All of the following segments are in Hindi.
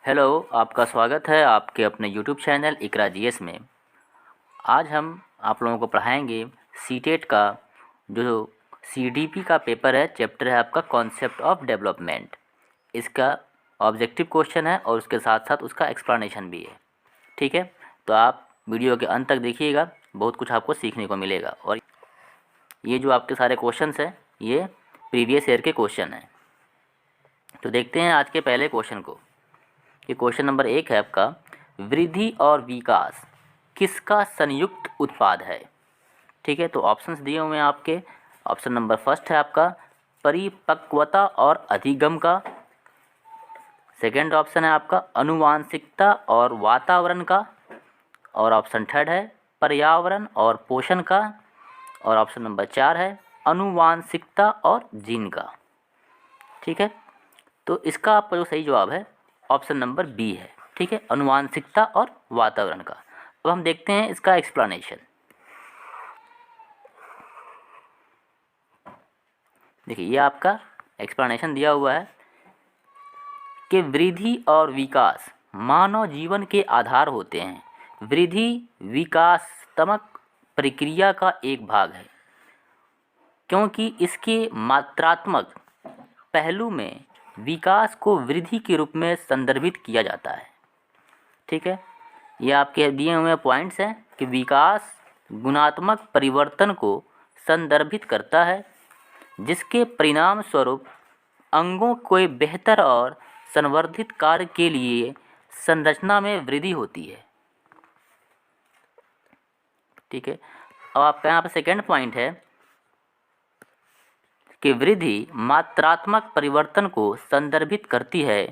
हेलो, आपका स्वागत है आपके अपने यूट्यूब चैनल इकरा जीएस में। आज हम आप लोगों को पढ़ाएंगे सीटेट का जो सीडीपी का पेपर है, चैप्टर है आपका कॉन्सेप्ट ऑफ डेवलपमेंट। इसका ऑब्जेक्टिव क्वेश्चन है और उसके साथ साथ उसका एक्सप्लेनेशन भी है। ठीक है, तो आप वीडियो के अंत तक देखिएगा, बहुत कुछ आपको सीखने को मिलेगा। और ये जो आपके सारे क्वेश्चंस हैं ये प्रीवियस ईयर के क्वेश्चन हैं। तो देखते हैं आज के पहले क्वेश्चन को। ये क्वेश्चन नंबर 1 है आपका, वृद्धि और विकास किसका संयुक्त उत्पाद है। ठीक है, तो ऑप्शंस दिए हुए हैं आपके। ऑप्शन नंबर फर्स्ट है आपका परिपक्वता और अधिगम का। सेकंड ऑप्शन है आपका अनुवांशिकता और वातावरण का। और ऑप्शन थर्ड है पर्यावरण और पोषण का। और ऑप्शन नंबर 4 है अनुवांशिकता और जीन का। ठीक है, तो इसका आपका जो सही जवाब है ऑप्शन नंबर बी है। ठीक है, अनुवांशिकता और वातावरण का। अब हम देखते हैं इसका एक्सप्लेनेशन। देखिए, ये आपका एक्सप्लेनेशन दिया हुआ है कि वृद्धि और विकास मानव जीवन के आधार होते हैं। वृद्धि विकासात्मक प्रक्रिया का एक भाग है क्योंकि इसके मात्रात्मक पहलू में विकास को वृद्धि के रूप में संदर्भित किया जाता है। ठीक है, ये आपके दिए हुए पॉइंट्स हैं कि विकास गुणात्मक परिवर्तन को संदर्भित करता है जिसके परिणाम स्वरूप अंगों के बेहतर और संवर्धित कार्य के लिए संरचना में वृद्धि होती है। ठीक है, अब आपका यहाँ पर सेकेंड पॉइंट है कि वृद्धि मात्रात्मक परिवर्तन को संदर्भित करती है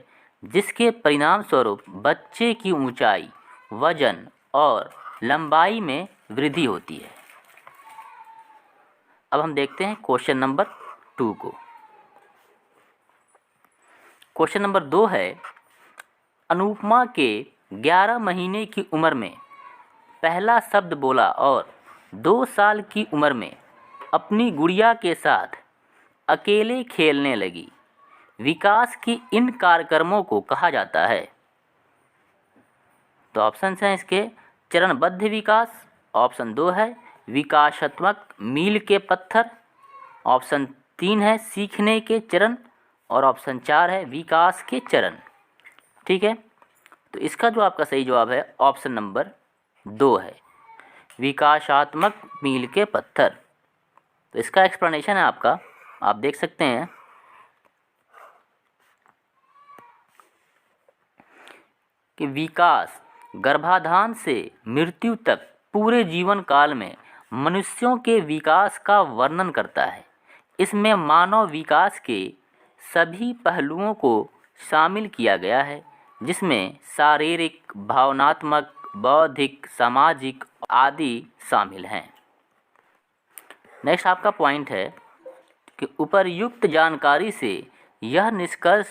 जिसके परिणाम स्वरूप बच्चे की ऊंचाई, वजन और लंबाई में वृद्धि होती है। अब हम देखते हैं क्वेश्चन नंबर 2 को। क्वेश्चन नंबर 2 है, अनुपमा के 11 महीने की उम्र में पहला शब्द बोला और 2 साल की उम्र में अपनी गुड़िया के साथ अकेले खेलने लगी। विकास की इन कार्यक्रमों को कहा जाता है। तो ऑप्शंस हैं इसके चरणबद्ध विकास। ऑप्शन 2 है विकासात्मक मील के पत्थर। ऑप्शन 3 है सीखने के चरण। और ऑप्शन 4 है विकास के चरण। ठीक है, तो इसका जो आपका सही जवाब है ऑप्शन नंबर 2 है विकासात्मक मील के पत्थर। तो इसका एक्सप्लेनेशन है आपका, आप देख सकते हैं कि विकास गर्भाधान से मृत्यु तक पूरे जीवन काल में मनुष्यों के विकास का वर्णन करता है। इसमें मानव विकास के सभी पहलुओं को शामिल किया गया है जिसमें शारीरिक, भावनात्मक, बौद्धिक, सामाजिक आदि शामिल हैं। नेक्स्ट आपका पॉइंट है कि उपर्युक्त जानकारी से यह निष्कर्ष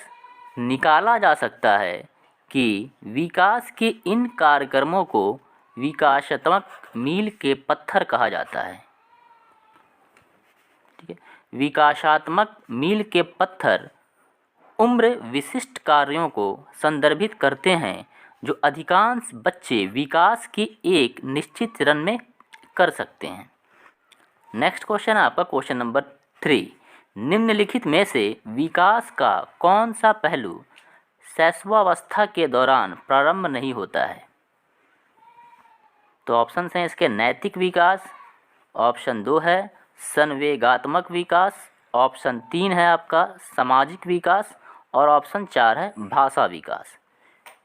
निकाला जा सकता है कि विकास के इन कार्यक्रमों को विकासात्मक मील के पत्थर कहा जाता है। ठीक है, विकासात्मक मील के पत्थर उम्र विशिष्ट कार्यों को संदर्भित करते हैं जो अधिकांश बच्चे विकास के एक निश्चित चरण में कर सकते हैं। नेक्स्ट क्वेश्चन है आपका क्वेश्चन नंबर 3, निम्नलिखित में से विकास का कौन सा पहलू शैशवावस्था के दौरान प्रारंभ नहीं होता है। तो ऑप्शन हैं इसके नैतिक विकास। ऑप्शन 2 है संवेगात्मक विकास। ऑप्शन 3 है आपका सामाजिक विकास। और ऑप्शन 4 है भाषा विकास।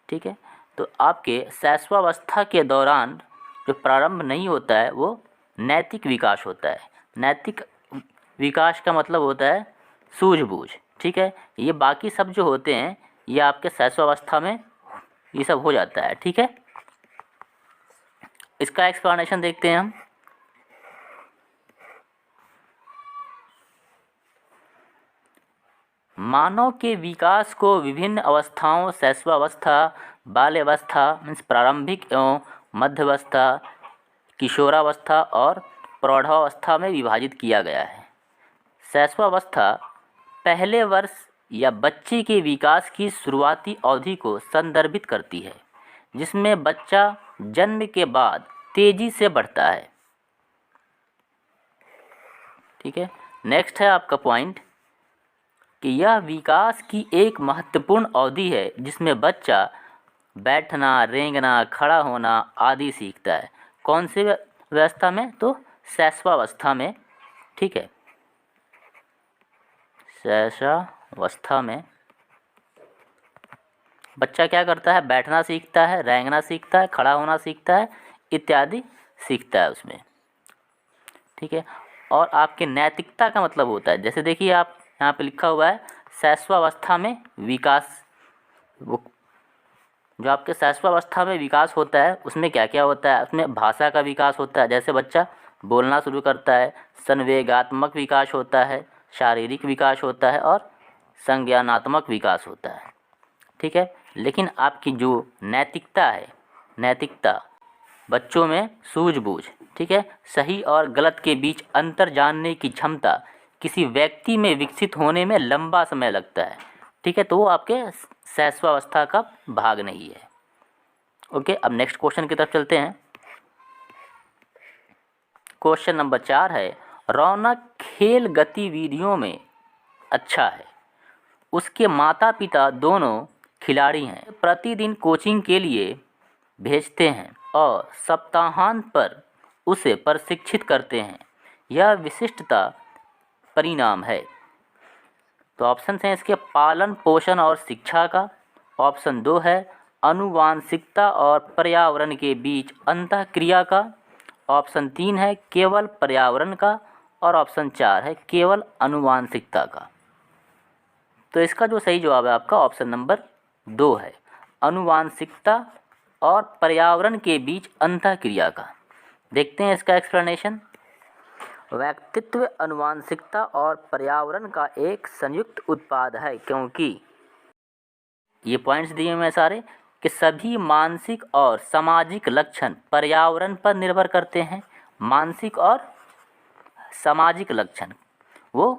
ठीक है, तो आपके शैशवावस्था के दौरान जो प्रारंभ नहीं होता है वो नैतिक विकास होता है। नैतिक विकास का मतलब होता है सूझबूझ। ठीक है, ये बाकी सब जो होते हैं ये आपके शैशवावस्था में ये सब हो जाता है। ठीक है, इसका एक्सप्लेनेशन देखते हैं हम। मानव के विकास को विभिन्न अवस्थाओं शैशवावस्था, बाल्यावस्था मीन्स प्रारंभिक एवं मध्यावस्था, किशोरावस्था और प्रौढ़ावस्था में विभाजित किया गया है। शैशवावस्था पहले वर्ष या बच्चे के विकास की शुरुआती अवधि को संदर्भित करती है, जिसमें बच्चा जन्म के बाद तेजी से बढ़ता है। ठीक है, नेक्स्ट है आपका पॉइंट कि यह विकास की एक महत्वपूर्ण अवधि है जिसमें बच्चा बैठना, रेंगना, खड़ा होना आदि सीखता है। कौन सी व्यवस्था में? तो शैशवावस्था में। ठीक है, शैशवावस्था में बच्चा क्या करता है? बैठना सीखता है, रेंगना सीखता है, खड़ा होना सीखता है इत्यादि सीखता है उसमें। ठीक है, और आपके नैतिकता का मतलब होता है, जैसे देखिए आप यहाँ पे लिखा हुआ है शैशवावस्था में विकास। वो जो आपके शैशवावस्था में विकास होता है उसमें क्या क्या होता है? उसमें भाषा का विकास होता है, जैसे बच्चा बोलना शुरू करता है, संवेगात्मक विकास होता है, शारीरिक विकास होता है और संज्ञानात्मक विकास होता है। ठीक है, लेकिन आपकी जो नैतिकता है, नैतिकता बच्चों में सूझबूझ, ठीक है, सही और गलत के बीच अंतर जानने की क्षमता किसी व्यक्ति में विकसित होने में लंबा समय लगता है। ठीक है, तो वो आपके शैशवावस्था का भाग नहीं है। ओके, अब नेक्स्ट क्वेश्चन की तरफ चलते हैं। क्वेश्चन नंबर 4 है, रौनक खेल गतिविधियों में अच्छा है। उसके माता पिता दोनों खिलाड़ी हैं, प्रतिदिन कोचिंग के लिए भेजते हैं और सप्ताहांत पर उसे प्रशिक्षित करते हैं। यह विशिष्टता परिणाम है। तो ऑप्शन हैं इसके पालन पोषण और शिक्षा का, ऑप्शन 2 है आनुवांशिकता और पर्यावरण के बीच अंतःक्रिया का, ऑप्शन 3 है केवल पर्यावरण का और ऑप्शन 4 है केवल आनुवांशिकता का। तो इसका जो सही जवाब है आपका ऑप्शन नंबर 2 है, आनुवांशिकता और पर्यावरण के बीच अंतःक्रिया का। देखते हैं इसका एक्सप्लेनेशन। व्यक्तित्व आनुवांशिकता और पर्यावरण का एक संयुक्त उत्पाद है, क्योंकि ये पॉइंट्स दिए हुए हैं सारे कि सभी मानसिक और सामाजिक लक्षण पर्यावरण पर निर्भर करते हैं। मानसिक और सामाजिक लक्षण वो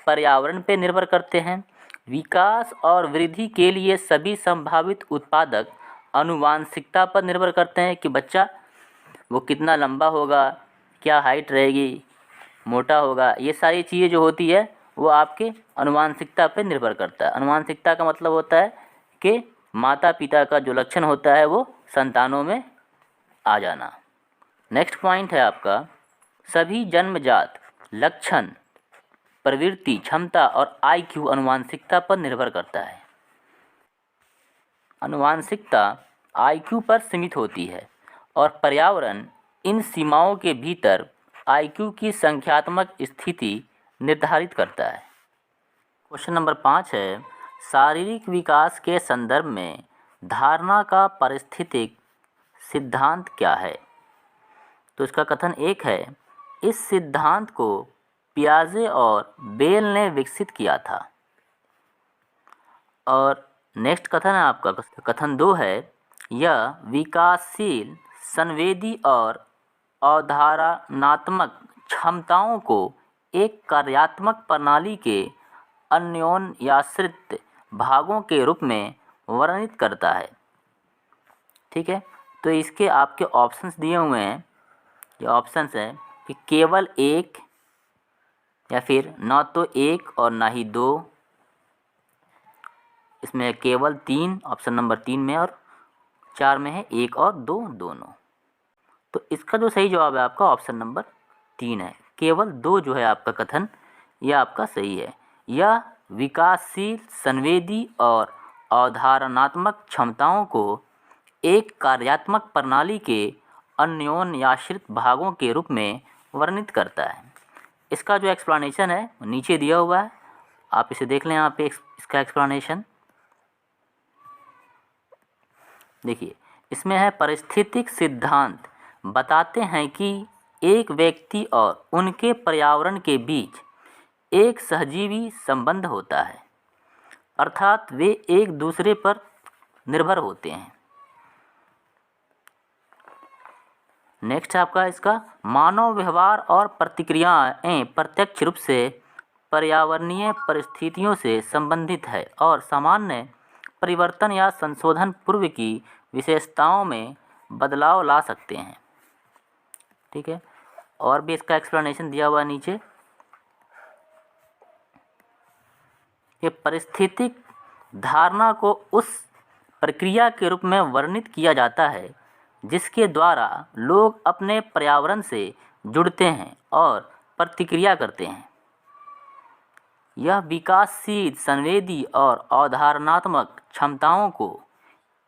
पर्यावरण पर निर्भर करते हैं। विकास और वृद्धि के लिए सभी संभावित उत्पादक आनुवांशिकता पर निर्भर करते हैं कि बच्चा वो कितना लंबा होगा, क्या हाइट रहेगी, मोटा होगा, ये सारी चीज़ें जो होती है वो आपके आनुवांशिकता पर निर्भर करता है। आनुवांशिकता का मतलब होता है कि माता पिता का जो लक्षण होता है वो संतानों में आ जाना। नेक्स्ट पॉइंट है आपका, सभी जन्मजात लक्षण प्रवृत्ति, क्षमता और आईक्यू आनुवांशिकता पर निर्भर करता है। आनुवांशिकता आईक्यू पर सीमित होती है और पर्यावरण इन सीमाओं के भीतर आईक्यू की संख्यात्मक स्थिति निर्धारित करता है। क्वेश्चन नंबर 5 है, शारीरिक विकास के संदर्भ में धारणा का पारिस्थितिक सिद्धांत क्या है? तो इसका कथन 1 है, इस सिद्धांत को पियाजे और बेल ने विकसित किया था। और नेक्स्ट कथन है आपका कथन 2 है, यह विकासशील संवेदी और अवधारणात्मक क्षमताओं को एक कार्यात्मक प्रणाली के अन्योन्याश्रित भागों के रूप में वर्णित करता है। ठीक है, तो इसके आपके ऑप्शंस दिए हुए हैं। ये ऑप्शंस हैं कि केवल एक, या फिर ना तो एक और ना ही दो, इसमें केवल 3 ऑप्शन नंबर 3 में, और 4 में है 1 और 2 दोनों। तो इसका जो सही जवाब है आपका ऑप्शन नंबर 3 है, केवल 2 जो है आपका कथन यह आपका सही है। यह विकासशील संवेदी और अवधारणात्मक क्षमताओं को एक कार्यात्मक प्रणाली के अन्योन्याश्रित भागों के रूप में वर्णित करता है। इसका जो एक्सप्लेनेशन है नीचे दिया हुआ है, आप इसे देख लें। यहाँ पे इसका एक्सप्लेनेशन देखिए, इसमें है पारिस्थितिक सिद्धांत बताते हैं कि एक व्यक्ति और उनके पर्यावरण के बीच एक सहजीवी संबंध होता है, अर्थात वे एक दूसरे पर निर्भर होते हैं। नेक्स्ट आपका इसका, मानव व्यवहार और प्रतिक्रियाएं प्रत्यक्ष रूप से पर्यावरणीय परिस्थितियों से संबंधित है और सामान्य परिवर्तन या संशोधन पूर्व की विशेषताओं में बदलाव ला सकते हैं। ठीक है, और भी इसका एक्सप्लेनेशन दिया हुआ है नीचे। ये पारिस्थितिक धारणा को उस प्रक्रिया के रूप में वर्णित किया जाता है जिसके द्वारा लोग अपने पर्यावरण से जुड़ते हैं और प्रतिक्रिया करते हैं। यह विकासशील, संवेदी और अवधारणात्मक क्षमताओं को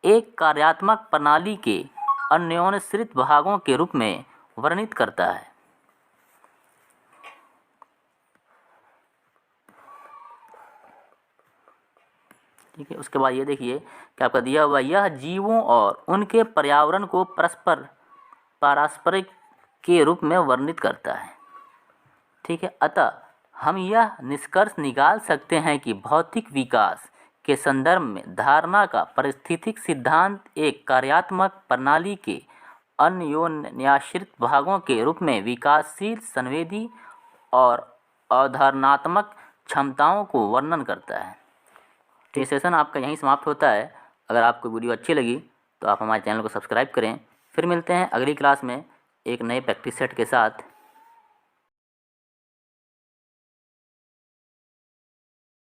एक कार्यात्मक प्रणाली के अन्योन्याश्रित भागों के रूप में वर्णित करता है। ठीक है, उसके बाद ये देखिए कि आपका दिया हुआ यह जीवों और उनके पर्यावरण को पारस्परिक के रूप में वर्णित करता है। ठीक है, अतः हम यह निष्कर्ष निकाल सकते हैं कि भौतिक विकास के संदर्भ में धारणा का पारिस्थितिक सिद्धांत एक कार्यात्मक प्रणाली के अन्योन्याश्रित भागों के रूप में विकासशील, संवेदी और अवधारणात्मक क्षमताओं को वर्णन करता है। तो ये सेशन आपका यहीं समाप्त होता है। अगर आपको वीडियो अच्छी लगी तो आप हमारे चैनल को सब्सक्राइब करें। फिर मिलते हैं अगली क्लास में एक नए प्रैक्टिस सेट के साथ।